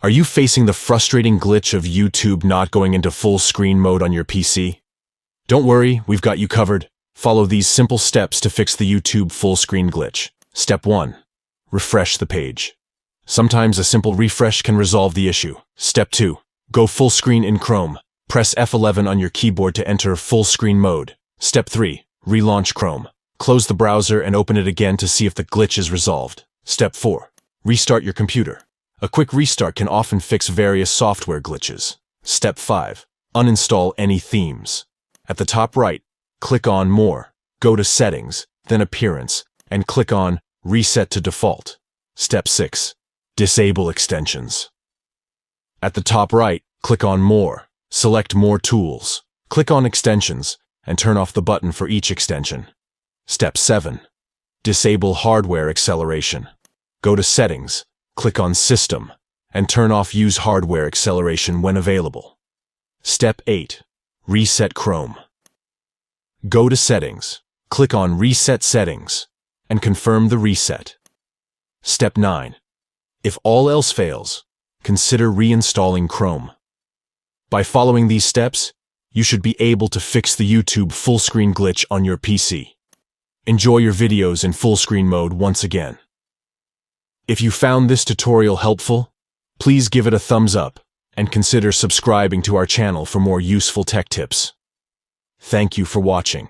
Are you facing the frustrating glitch of YouTube not going into full screen mode on your PC? Don't worry, we've got you covered. Follow these simple steps to fix the YouTube full screen glitch. Step 1. Refresh the page. Sometimes a simple refresh can resolve the issue. Step 2. Go full screen in Chrome. Press F11 on your keyboard to enter full screen mode. Step 3. Relaunch Chrome. Close the browser and open it again to see if the glitch is resolved. Step 4. Restart your computer. A quick restart can often fix various software glitches. Step 5. Uninstall any themes. At the top right, click on More. Go to Settings, then Appearance, and click on Reset to Default. Step 6. Disable extensions. At the top right, click on More. Select More Tools. Click on Extensions, and turn off the button for each extension. Step 7. Disable hardware acceleration. Go to Settings, click on System, and turn off Use Hardware Acceleration when available. Step 8. Reset Chrome. Go to Settings, click on Reset Settings, and confirm the reset. Step 9. If all else fails, consider reinstalling Chrome. By following these steps, you should be able to fix the YouTube full screen glitch on your PC. Enjoy your videos in full screen mode once again. If you found this tutorial helpful, please give it a thumbs up and consider subscribing to our channel for more useful tech tips. Thank you for watching.